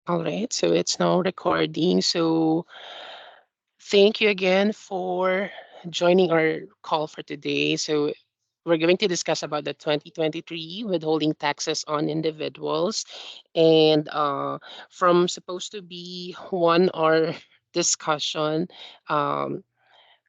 All right, so it's now recording. So thank you again for joining our call for today. So we're going to discuss about the 2023 withholding taxes on individuals, and from supposed to be 1 hour discussion, um,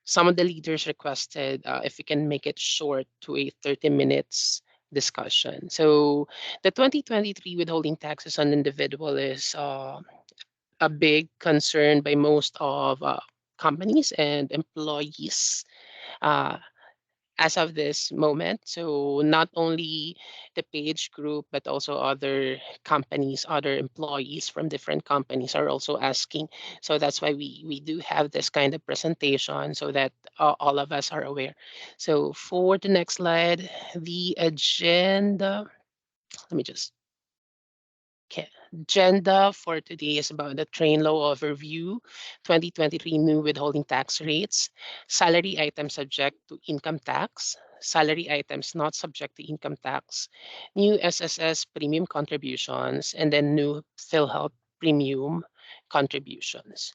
some of the leaders requested if we can make it short to a 30 minutes discussion. So the 2023 withholding taxes on individual is a big concern by most of companies and employees uh, as of this moment. So not only the Page Group, but also other companies, other employees from different companies are also asking. So that's why we do have this kind of presentation so that all of us are aware. So for the next slide, the agenda. Let me just Okay. Agenda for today is about the train law overview, 2023 new withholding tax rates, salary items subject to income tax, salary items not subject to income tax, new SSS premium contributions, and then new PhilHealth premium contributions.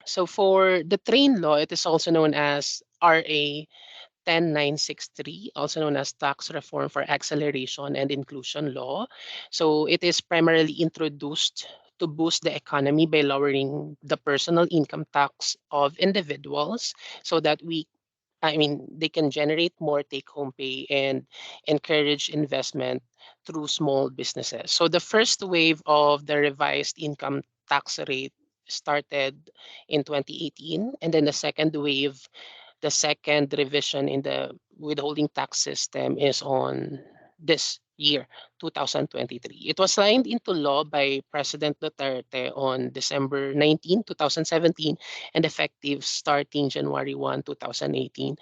So for the train law, it is also known as RA 10963, also known as Tax Reform for Acceleration and Inclusion Law. So it is primarily introduced to boost the economy by lowering the personal income tax of individuals so that they can generate more take home pay and encourage investment through small businesses. So the first wave of the revised income tax rate started in 2018, and then the second wave, the second revision in the withholding tax system is on this year, 2023. It was signed into law by President Duterte on December 19, 2017, and effective starting January 1, 2018.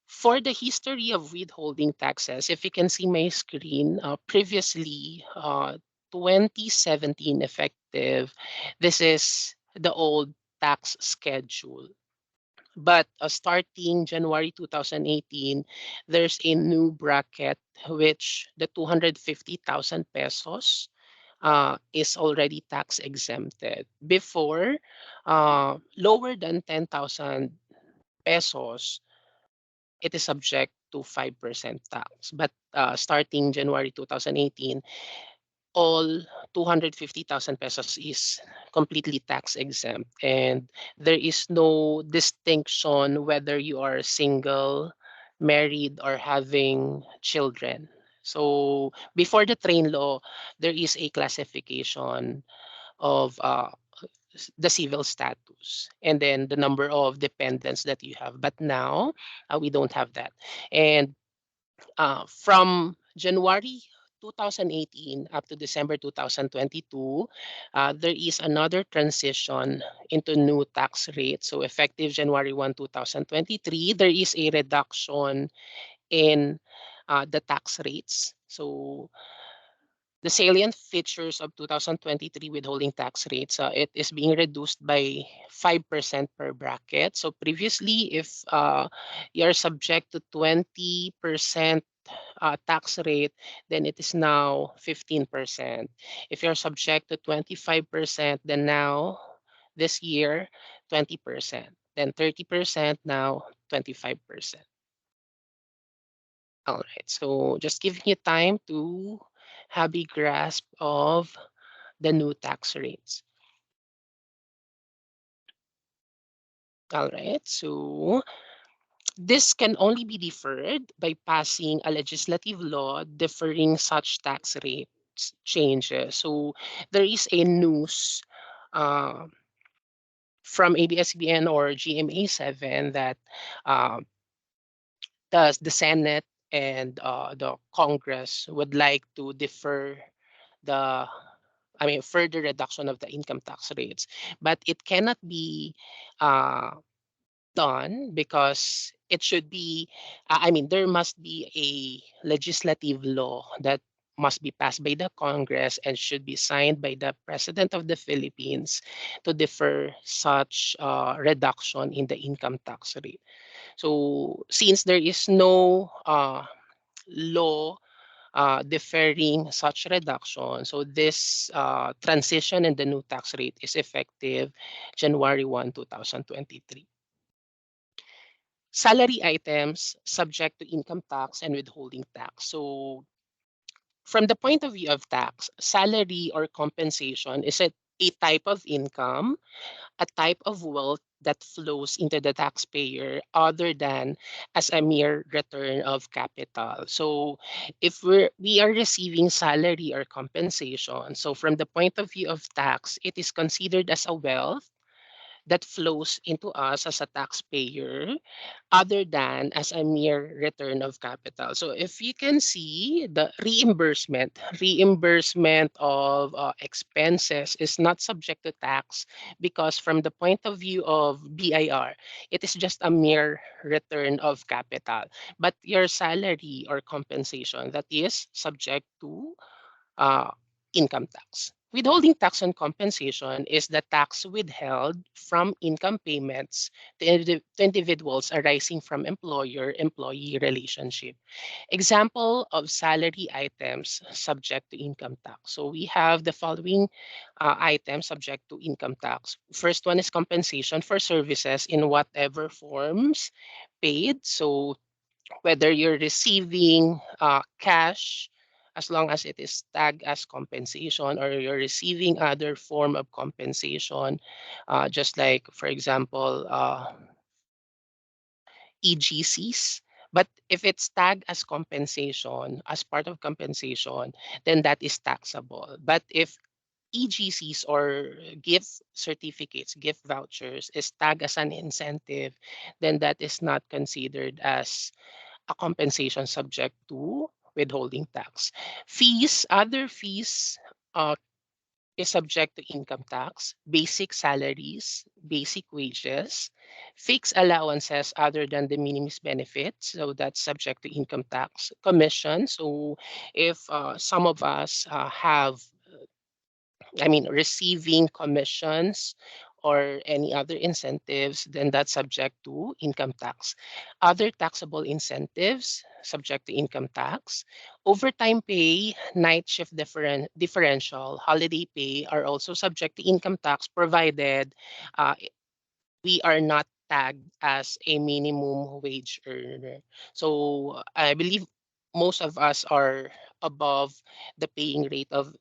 For the history of withholding taxes, if you can see my screen, previously, 2017 effective, this is the old tax schedule. But starting January 2018, there's a new bracket which the 250,000 pesos is already tax exempted. Before, lower than 10,000 pesos, it is subject to 5% tax. But starting January 2018, all 250,000 pesos is completely tax exempt, and there is no distinction whether you are single, married, or having children. So before the train law, there is a classification of the civil status and then the number of dependents that you have. But now we don't have that. And from January 2018 up to December 2022, there is another transition into new tax rate. So effective January 1, 2023, there is a reduction in the tax rates. So the salient features of 2023 withholding tax rates, it is being reduced by 5% per bracket. So previously, if you're subject to 20% tax rate, then it is now 15%. If you're subject to 25%, then now this year, 20%. Then 30%, now 25%. All right, so just giving you time to have a grasp of the new tax rates. All right, so this can only be deferred by passing a legislative law deferring such tax rates changes. So there is a news uh, from ABS-CBN or GMA 7 that uh, the Senate and the Congress would like to defer the further reduction of the income tax rates, but it cannot be uh, done because it should be, there must be a legislative law that must be passed by the Congress and should be signed by the President of the Philippines to defer such reduction in the income tax rate. So since there is no law deferring such reduction. So this transition in the new tax rate is effective January 1, 2023. Salary items subject to income tax and withholding tax. So from the point of view of tax, salary or compensation is a type of income, a type of wealth that flows into the taxpayer other than as a mere return of capital. So if we are receiving salary or compensation, so from the point of view of tax, it is considered as a wealth that flows into us as a taxpayer other than as a mere return of capital. So if you can see the reimbursement of expenses is not subject to tax because from the point of view of BIR, it is just a mere return of capital. But your salary or compensation that is subject to uh, income tax. Withholding tax on compensation is the tax withheld from income payments to individuals arising from employer-employee relationship. Example of salary items subject to income tax. So we have the following items subject to income tax. First one is compensation for services in whatever forms paid. So whether you're receiving cash as long as it is tagged as compensation or you're receiving other form of compensation just like for example EGCs. But if it's tagged as compensation as part of compensation, then that is taxable. But if EGCs or gift certificates, gift vouchers is tagged as an incentive, then that is not considered as a compensation subject to withholding tax. Fees, other fees uh, is subject to income tax, basic salaries, basic wages, fixed allowances other than de minimis benefits, so that's subject to income tax, commission. So if some of us have receiving commissions or any other incentives, then that's subject to income tax. Other taxable incentives, subject to income tax. Overtime pay, night shift differential, holiday pay are also subject to income tax provided uh, we are not tagged as a minimum wage earner. So I believe most of us are above the paying rate of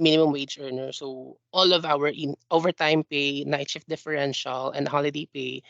minimum wage earner. So all of our overtime pay, night shift differential, and holiday pay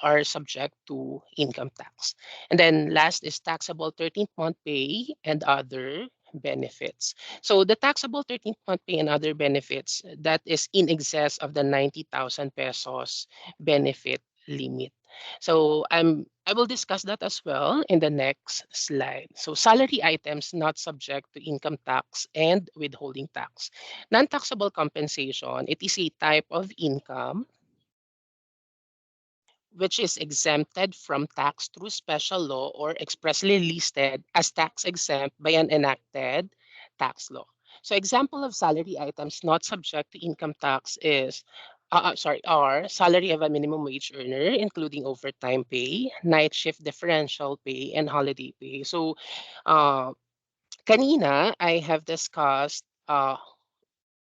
are subject to income tax. And then last is taxable 13th month pay and other benefits. So the taxable 13th month pay and other benefits, that is in excess of the 90,000 pesos benefit limit. So I will discuss that as well in the next slide. So salary items not subject to income tax and withholding tax. Non-taxable compensation, it is a type of income which is exempted from tax through special law or expressly listed as tax exempt by an enacted tax law. So example of salary items not subject to income tax is are salary of a minimum wage earner, including overtime pay, night shift differential pay, and holiday pay. So uh, kanina, I have discussed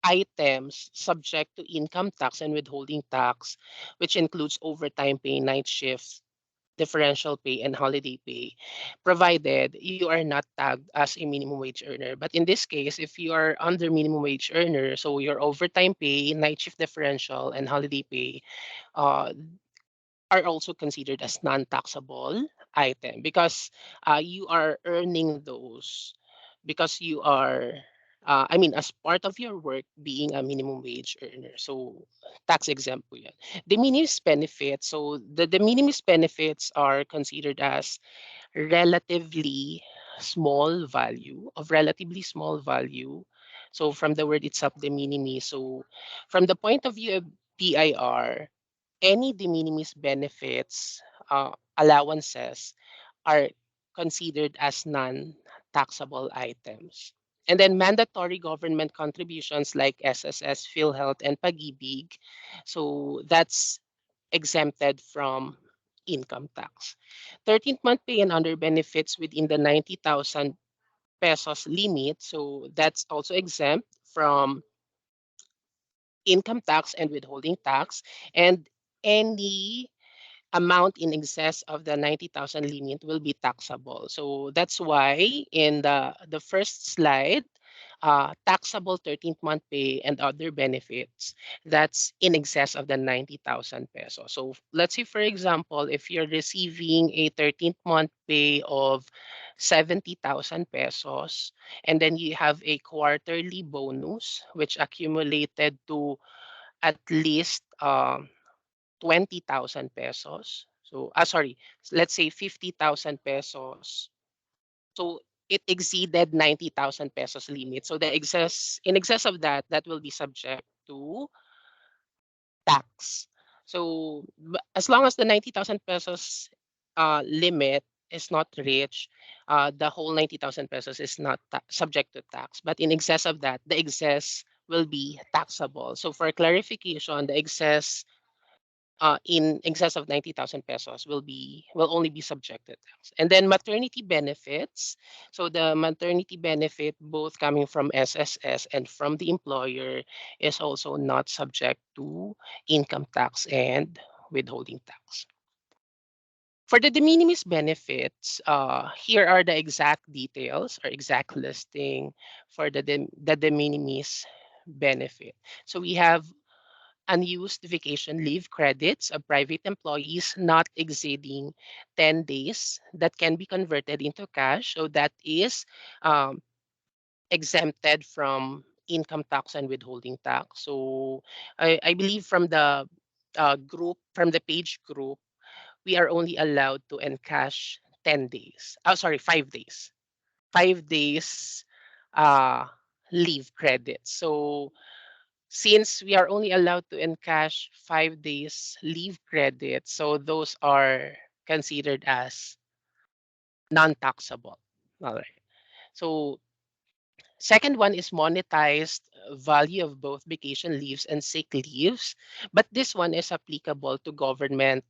items subject to income tax and withholding tax, which includes overtime pay, night shifts, differential pay, and holiday pay, provided you are not tagged as a minimum wage earner. But in this case, if you are under minimum wage earner, so your overtime pay, night shift differential, and holiday pay uh, are also considered as non-taxable item because you are earning those because you are as part of your work being a minimum wage earner. So tax exempt po yan. De minimis benefits. So the de minimis benefits are considered as relatively relatively small value. So from the word itself, de minimis. So from the point of view of BIR, any de minimis benefits, allowances are considered as non-taxable items. And then mandatory government contributions like SSS, PhilHealth, and Pag-ibig. So that's exempted from income tax. 13th month pay and other benefits within the 90,000 pesos limit. So that's also exempt from income tax and withholding tax. And any amount in excess of the 90,000 limit will be taxable. So that's why in the first slide, taxable 13th month pay and other benefits, that's in excess of the 90,000 pesos. So let's say, for example, if you're receiving a 13th month pay of 70,000 pesos, and then you have a quarterly bonus, which accumulated to at least 20,000 pesos. So, sorry, let's say 50,000 pesos. So it exceeded 90,000 pesos limit. So in excess of that, that will be subject to tax. So as long as the 90,000 pesos limit is not reached, the whole 90,000 pesos is not subject to tax. But in excess of that, the excess will be taxable. So for clarification, the excess in excess of 90,000 pesos will only be subject to tax. And then maternity benefits. So the maternity benefit, both coming from SSS and from the employer, is also not subject to income tax and withholding tax. For the de minimis benefits, here are the exact details or exact listing for the de minimis benefit. So we have unused vacation leave credits of private employees not exceeding 10 days that can be converted into cash. So that is um, exempted from income tax and withholding tax. So I believe from the from the page group, we are only allowed to encash 10 days. Oh, sorry, 5 days. 5 days uh, leave credits. So since we are only allowed to encash 5 days leave credit, so those are considered as non-taxable. All right. So second one is monetized value of both vacation leaves and sick leaves, but this one is applicable to government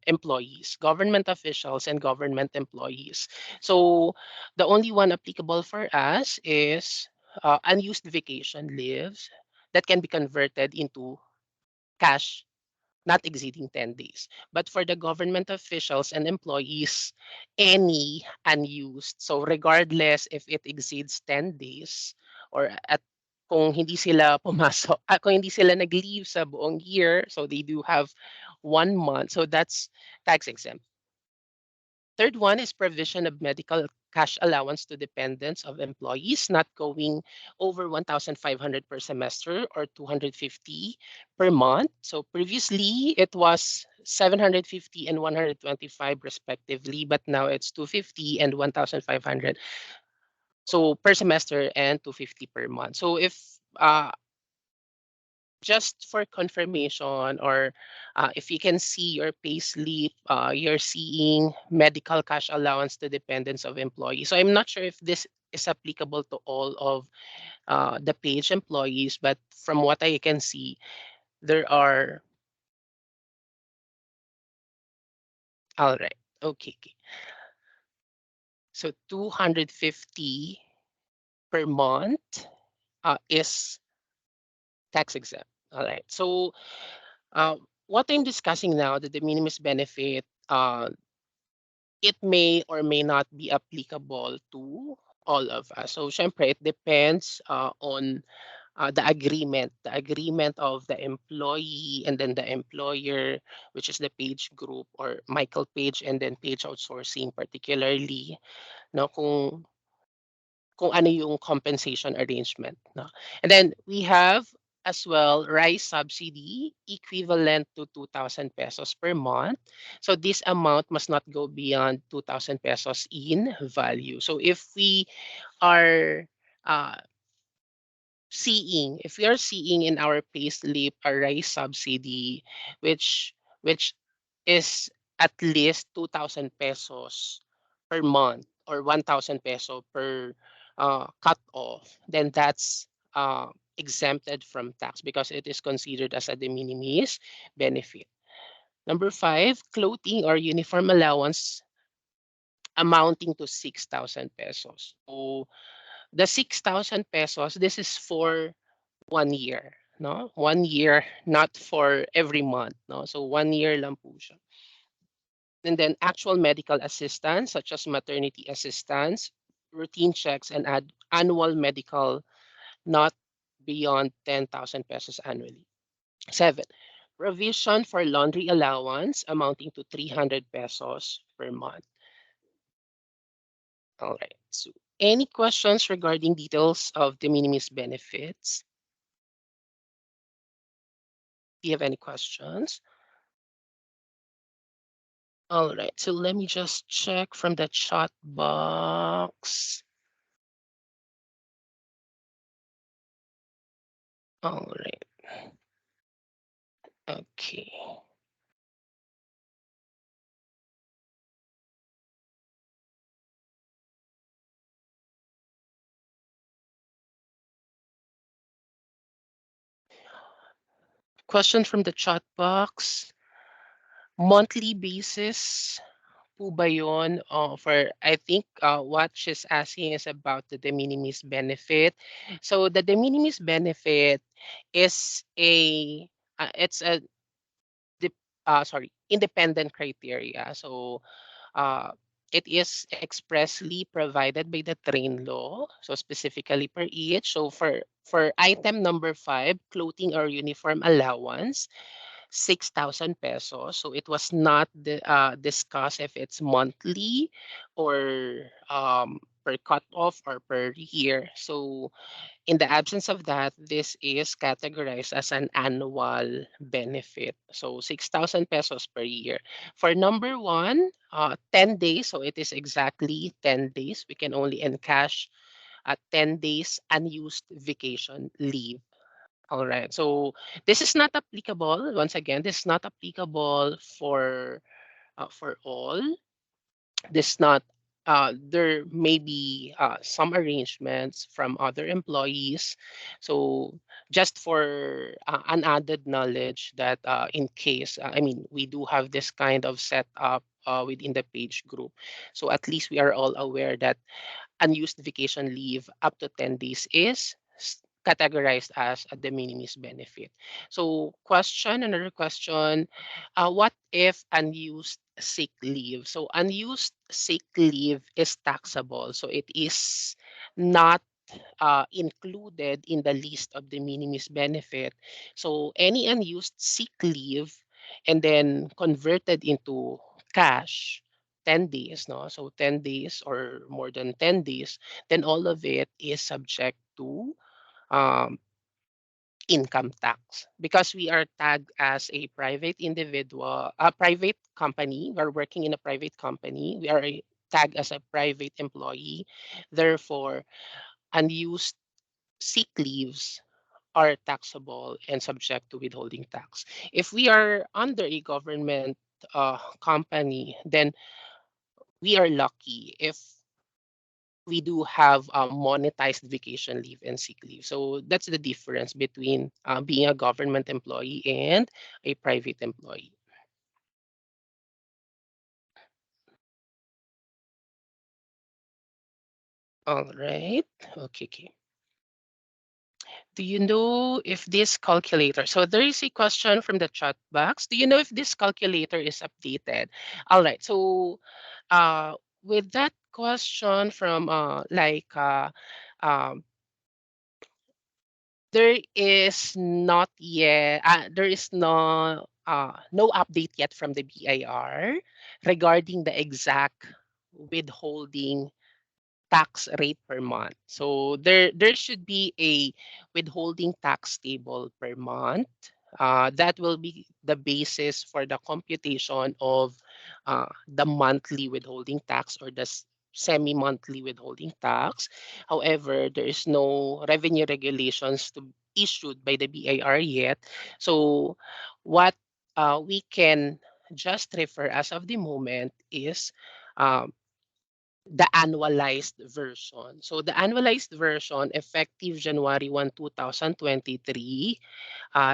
employees, government officials, and government employees. So the only one applicable for us is unused vacation leaves that can be converted into cash not exceeding 10 days. But for the government officials and employees, any unused, so regardless if it exceeds 10 days or at kung hindi sila pumasok, kung hindi sila nag-leave sa buong year, so they do have 1 month, so that's tax exempt. Third one is provision of medical cash allowance to dependents of employees not going over 1,500 per semester or 250 per month. So previously it was 750 and 125 respectively, but now it's 250 and 1,500. So per semester and 250 per month. So if just for confirmation or if you can see your payslip, you're seeing medical cash allowance to dependents of employees. So I'm not sure if this is applicable to all of the page employees, but from what I can see, there are, all right, okay. So 250 per month is tax exempt. All right. So uh, what I'm discussing now, the de minimis benefit, it may or may not be applicable to all of us. So, syempre, it depends on the agreement of the employee and then the employer, which is the Page Group or Michael Page and then Page Outsourcing particularly, no, kung ano yung compensation arrangement. No? And then we have as well rice subsidy equivalent to 2,000 pesos per month. So this amount must not go beyond 2,000 pesos in value. So are uh, if we are seeing in our payslip a rice subsidy, which is at least 2,000 pesos per month or 1,000 peso per cut off, then that's exempted from tax because it is considered as a de minimis benefit. Number five, clothing or uniform allowance amounting to 6,000 pesos. So the 6,000 pesos, this is for 1 year. No, 1 year, not for every month. No, so 1 year lang po siya. And then actual medical assistance, such as maternity assistance, routine checks, and annual medical, not beyond 10,000 pesos annually. Seven, provision for laundry allowance amounting to 300 pesos per month. All right. So, any questions regarding details of de minimis benefits? Do you have any questions? All right. So, let me just check from the chat box. All right. Okay. Question from the chat box. Monthly basis po ba yun? For, I think what she's asking is about the de minimis benefit. So the de minimis benefit is it's a independent criteria. So uh, it is expressly provided by the train law, so specifically per each. So for item number 5, clothing or uniform allowance, 6,000 pesos. So it was not discussed if it's monthly or per cutoff or per year. So in the absence of that, this is categorized as an annual benefit. So 6,000 pesos per year. For number 1, 10 days. So it is exactly 10 days. We can only encash 10 days unused vacation leave. All right. So this is not applicable. Once again, this is not applicable for all. This not there may be some arrangements from other employees. So just for an added knowledge that in case I mean we do have this kind of setup within the page group. So at least we are all aware that unused vacation leave up to 10 days is categorized as a de minimis benefit. So another question, what if unused sick leave? So unused sick leave is taxable. So it is not included in the list of the minimis benefit. So any unused sick leave and then converted into cash, 10 days, no? So 10 days or more than 10 days, then all of it is subject to um, income tax because we are tagged as a private individual, a private company. We're working in a private company. We are tagged as a private employee. Therefore, unused sick leaves are taxable and subject to withholding tax. If we are under a government company, then we are lucky if we do have monetized vacation leave and sick leave. So that's the difference between being a government employee and a private employee. All right. Okay. Okay. Do you know if this calculator, so there is a question from the chat box. Do you know if this calculator is updated? All right. So with that question from um, there is not yet, there is no update yet from the BIR regarding the exact withholding tax rate per month. So there should be a withholding tax table per month. That will be the basis for the computation of the monthly withholding tax or the semi-monthly withholding tax. However, there is no revenue regulations to issued by the BIR yet. So what we can just refer as of the moment is um, the annualized version. So the annualized version effective January 1, 2023.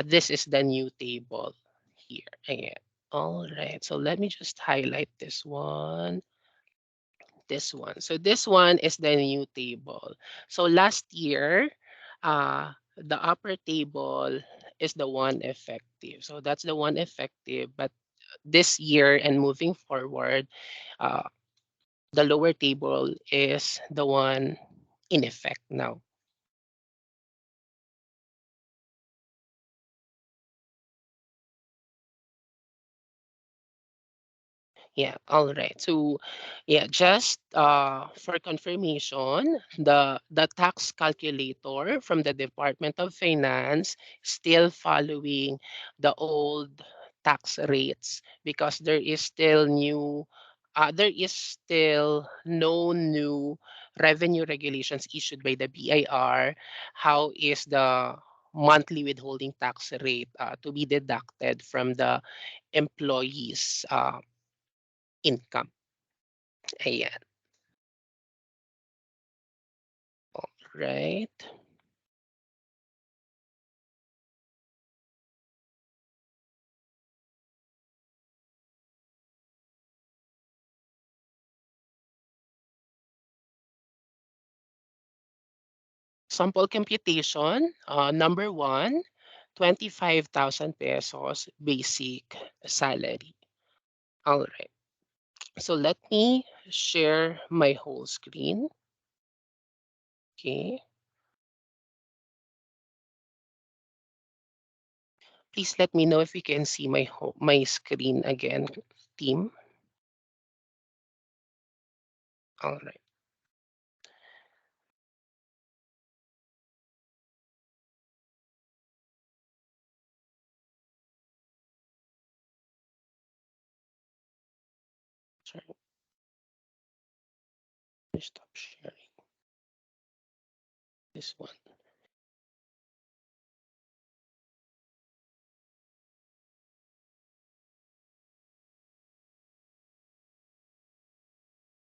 This is the new table here. Ayan. All right. So let me just highlight this one. this one. So this one is the new table. So last year, the upper table is the one effective. So that's the one effective. But this year and moving forward, uh, the lower table is the one in effect now. Yeah, all right. So, yeah, just for confirmation, the tax calculator from the Department of Finance still following the old tax rates because there is still no new revenue regulations issued by the BIR. How is the monthly withholding tax rate to be deducted from the employees' income? Ayan, right. Sample computation, number one, 25,000 pesos basic salary. All right. So let me share my whole screen. Okay. Please let me know if you can see my screen again, team. All right. Sorry, stop sharing this one.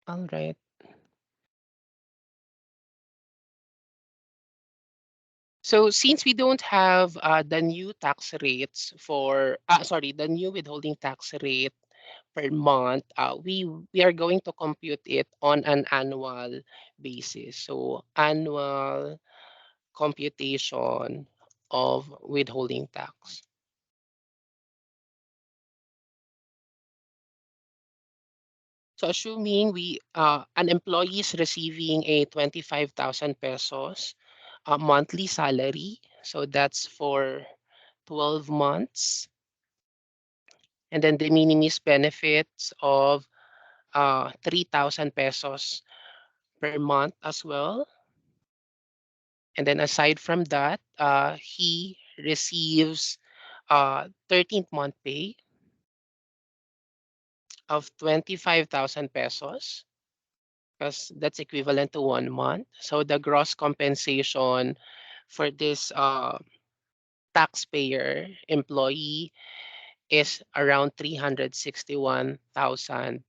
All right. So since we don't have the new tax rates the new withholding tax rate per month, we are going to compute it on an annual basis. So annual computation of withholding tax. So assuming an employee is receiving a 25,000 pesos monthly salary, so that's for 12 months, and then the minimis benefits of 3,000 pesos per month as well. And then aside from that, he receives 13th month pay of 25,000 pesos because that's equivalent to 1 month. So the gross compensation for this taxpayer employee is around 361,000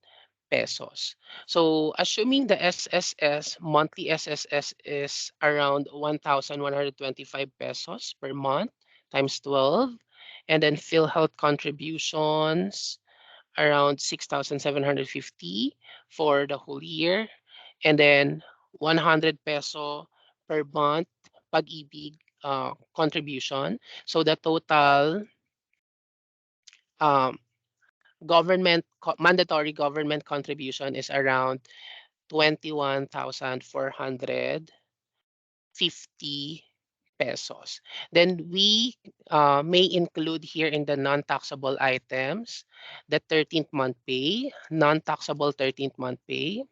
pesos. So assuming the SSS, monthly SSS is around 1,125 pesos per month times 12, and then PhilHealth contributions around 6,750 for the whole year, and then 100 peso per month pag-ibig contribution. So the total um, mandatory government contribution is around 21,450 pesos. Then we may include here in the non-taxable items the 13th month pay, non-taxable 13th month pay.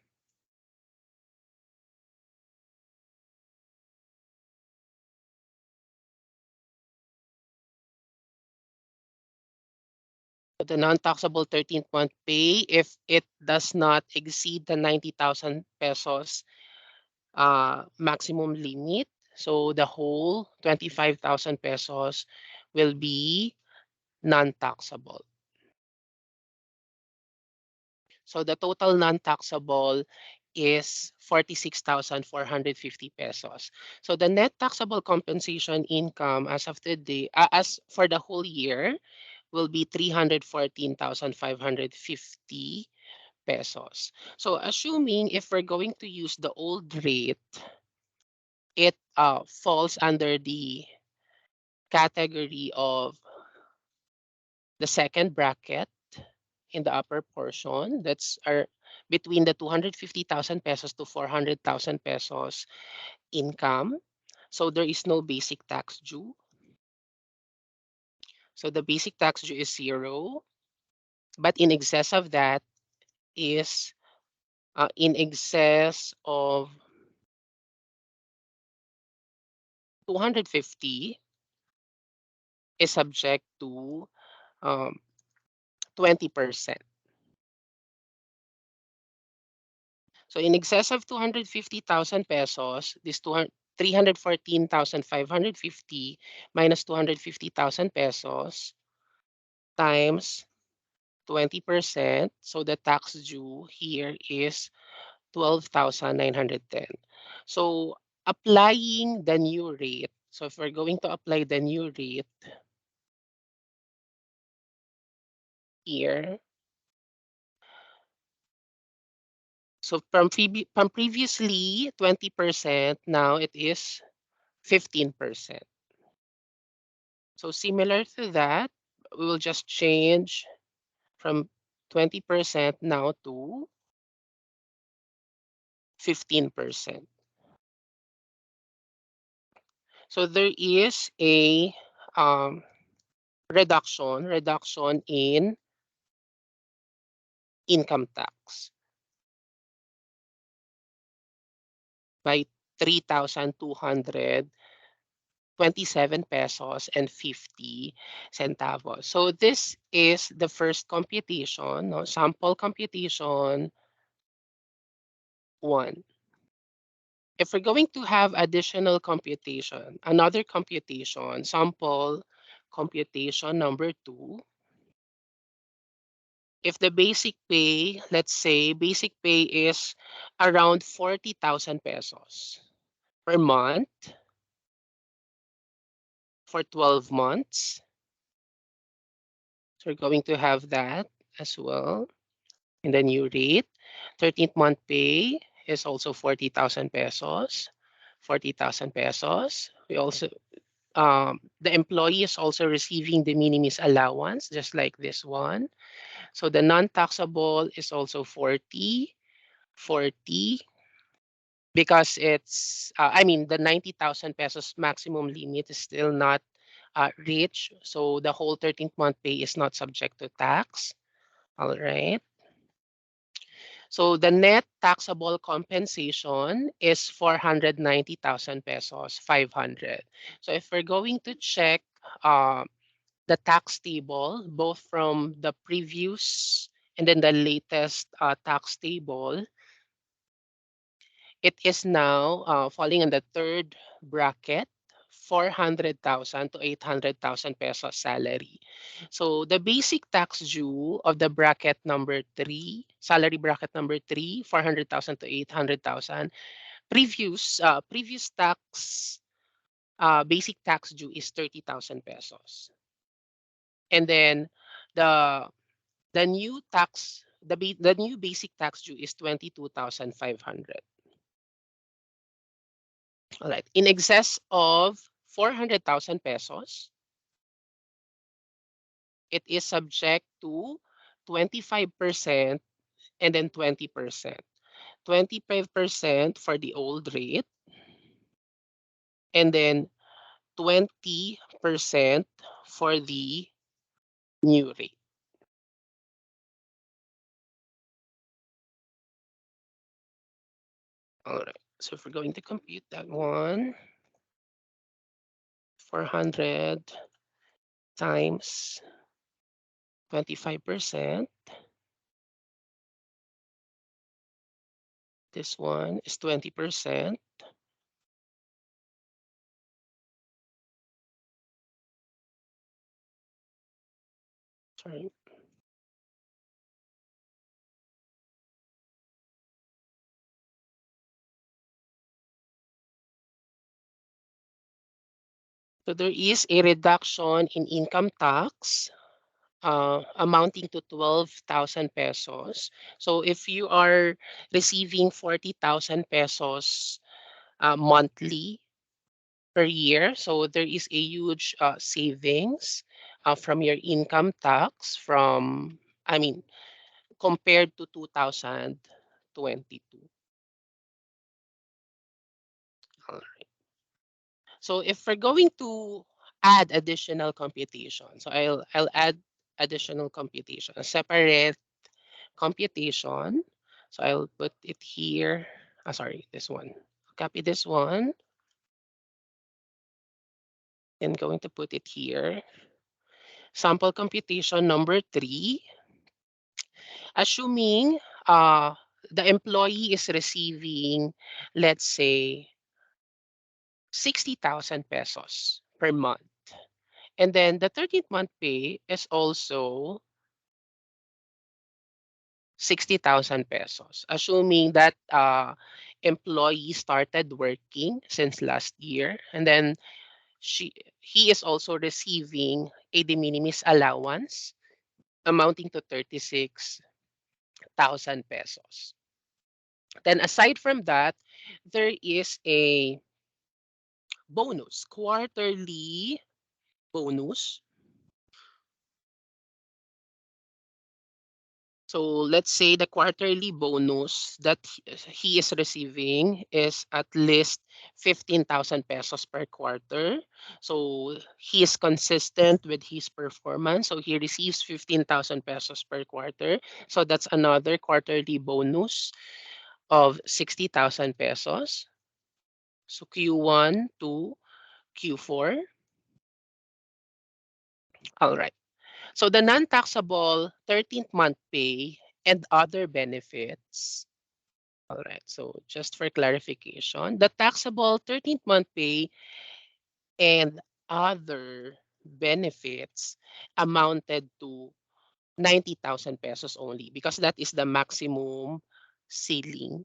The non-taxable 13th month pay, if it does not exceed the 90,000 pesos maximum limit, so the whole 25,000 pesos will be non-taxable. So the total non-taxable is 46,450 pesos. So the net taxable compensation income as of today, as for the whole year, will be 314,550 pesos. So assuming if we're going to use the old rate, it falls under the category of the second bracket in the upper portion. That's our between the 250,000 pesos to 400,000 pesos income. So there is no basic tax due. So the basic tax due is zero, but in excess of that is in excess of 250 is subject to um, 20%. So in excess of 250,000 pesos, this 314,550 minus 250,000 pesos times 20%. So the tax due here is 12,910. So applying the new rate. So if we're going to apply the new rate here, so from previously 20%, now it is 15%. So similar to that, we will just change from 20% now to 15%. So there is a um, reduction in income tax by 3,227 pesos and 50 centavos. So this is the first computation, no, sample computation one. If we're going to have additional computation, another computation, sample computation number two, if the basic pay, let's say basic pay is around 40,000 pesos per month for 12 months. So we're going to have that as well in the new rate. 13th month pay is also 40,000 pesos. 40,000 pesos. We also the employee is also receiving de minimis allowance, just like this one. So the non-taxable is also 40, 40, because it's, I mean, the 90,000 pesos maximum limit is still not reached. So the whole 13th month pay is not subject to tax. All right. So the net taxable compensation is 490,000 pesos, 500. So if we're going to check the tax table, both from the previous and then the latest tax table, it is now falling in the third bracket, 400,000 to 800,000 pesos salary. So the basic tax due of the bracket number three, salary bracket number three, 400,000 to 800,000, previous tax basic tax due is 30,000 pesos. And then the the new tax the new basic tax due is 22,500. All right. In excess of 400,000 pesos, it is subject to 25% and then 20%. 25% for the old rate and then 20% for the new rate. All right. So if we're going to compute that one, 400 times 25%, this one is 20%. Sorry. So there is a reduction in income tax amounting to 12,000 pesos. So if you are receiving 40,000 pesos monthly per year, so there is a huge savings from your income tax from, I mean, compared to 2022. So if we're going to add additional computation, so I'll add additional computation, a separate computation. So I'll put it here. Sorry, this one. Copy this one and going to put it here. Sample computation number 3, assuming uh, the employee is receiving, let's say, 60,000 pesos per month. And then the 13th month pay is also 60,000 pesos, assuming that employee started working since last year, and then she he is also receiving a de minimis allowance amounting to 36,000 pesos. Then aside from that, there is a bonus, quarterly bonus. So let's say the quarterly bonus that he is receiving is at least 15,000 pesos per quarter. So he is consistent with his performance. So he receives 15,000 pesos per quarter. So that's another quarterly bonus of 60,000 pesos. So Q1 to Q4. All right. So the non-taxable 13th month pay and other benefits. All right. So just for clarification, the taxable 13th month pay and other benefits amounted to 90,000 pesos only because that is the maximum ceiling.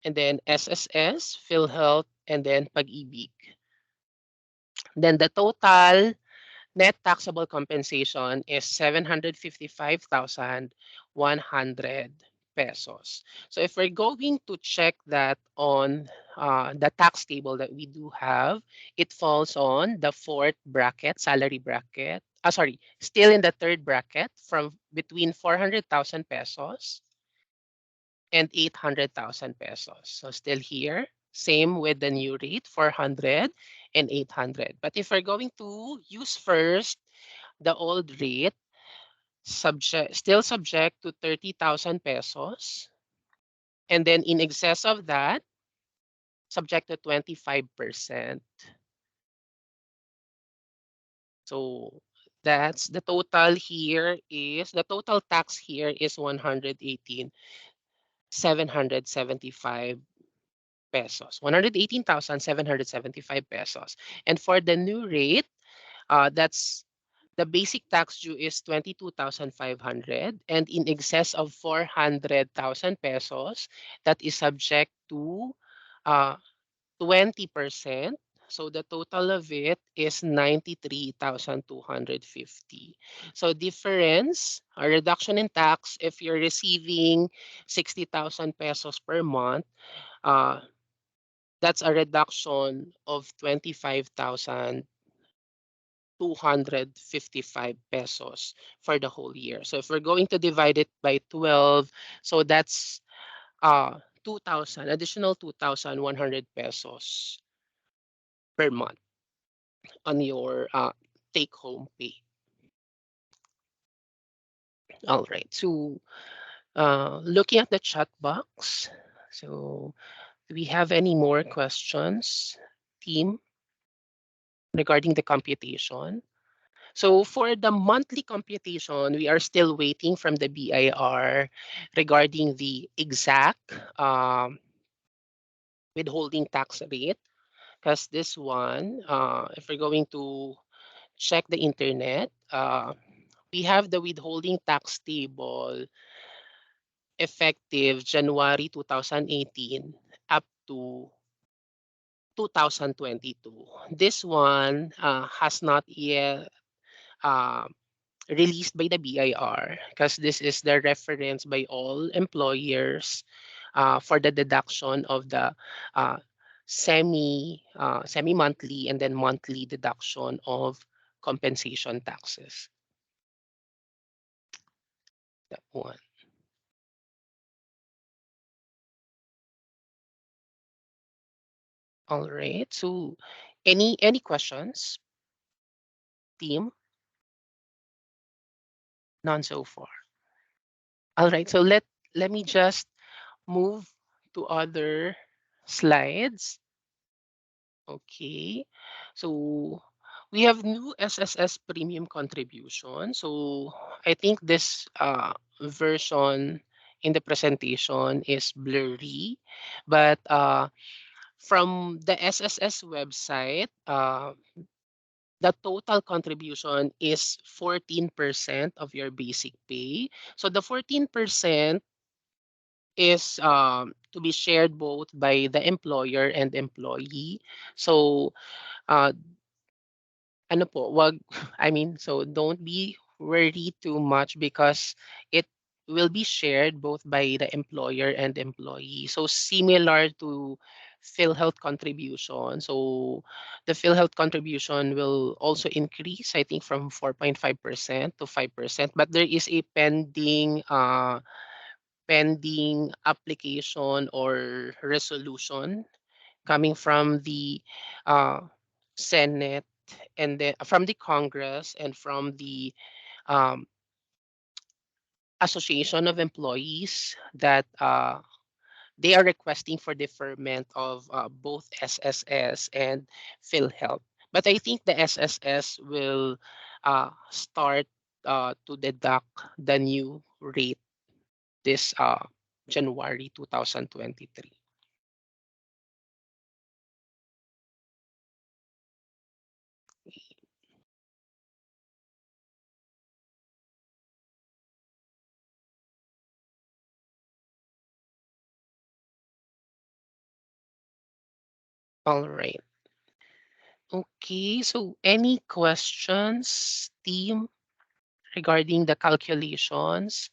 And then SSS, PhilHealth, and then Pag-ibig. Then the total net taxable compensation is 755,100 pesos. So if we're going to check that on the tax table that we do have, it falls on the fourth bracket, salary bracket. Sorry, still in the third bracket from between 400,000 pesos and 800,000 pesos. So still here, same with the new rate, 400 and 800. But if we're going to use first the old rate, still subject to 30,000 pesos, and then in excess of that, subject to 25%. So that's the total here is the total tax here is 118,775 pesos. 118,775 pesos. And for the new rate, that's the basic tax due is 22,500, and in excess of 400,000 pesos, that is subject to uh, 20%. So the total of it is 93,250. So difference, a reduction in tax if you're receiving 60,000 pesos per month, uh, that's a reduction of 25,255 pesos for the whole year. So if we're going to divide it by 12, so that's 2,000, additional 2,100 pesos per month on your take home pay. All right. So looking at the chat box, so do we have any more questions, team, regarding the computation? So for the monthly computation, we are still waiting from the BIR regarding the exact withholding tax rate. Because this one, if we're going to check the internet, we have the withholding tax table effective January 2018 up to 2022. This one has not yet uh, released by the BIR, because this is the reference by all employers for the deduction of the uh, semi monthly and then monthly deduction of compensation taxes. That one. All right. So, any questions, team? None so far. All right. So let me just move to other slides. Okay. So we have new SSS premium contribution. So I think this version in the presentation is blurry, but from the SSS website, the total contribution is 14% of your basic pay. So the 14% is to be shared both by the employer and employee. So uh, ano po, wag I mean, so don't be worried too much because it will be shared both by the employer and employee. So similar to PhilHealth contribution. So the PhilHealth contribution will also increase, I think, from 4.5% to 5%. But there is a pending application or resolution coming from the uh, Senate and then from the Congress and from the um, Association of Employees that they are requesting for deferment of both SSS and PhilHealth. But I think the SSS will start to deduct the new rate this January 2023. All right. Okay, so any questions, team, regarding the calculations?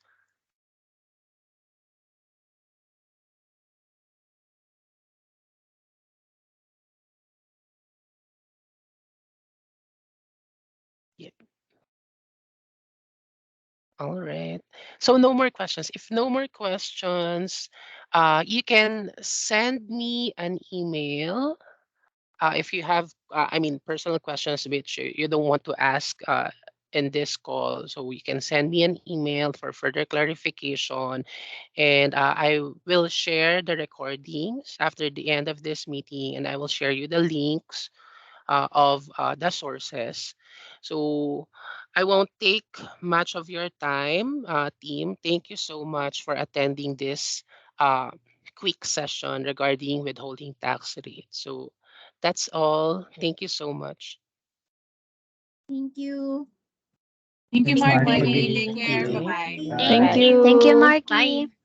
Yeah. All right. So no more questions. If no more questions, you can send me an email if you have, I mean, personal questions which you don't want to ask in this call. So you can send me an email for further clarification, and I will share the recordings after the end of this meeting, and I will share you the links of the sources. So I won't take much of your time, team. Thank you so much for attending this uh, quick session regarding withholding tax rate. So that's all. Thank you so much. Thank you. Thank you, Thanks, Marky. Marky. Take Thank care. you. Bye-bye. Thank Thank Bye. you. you. Bye. Marky.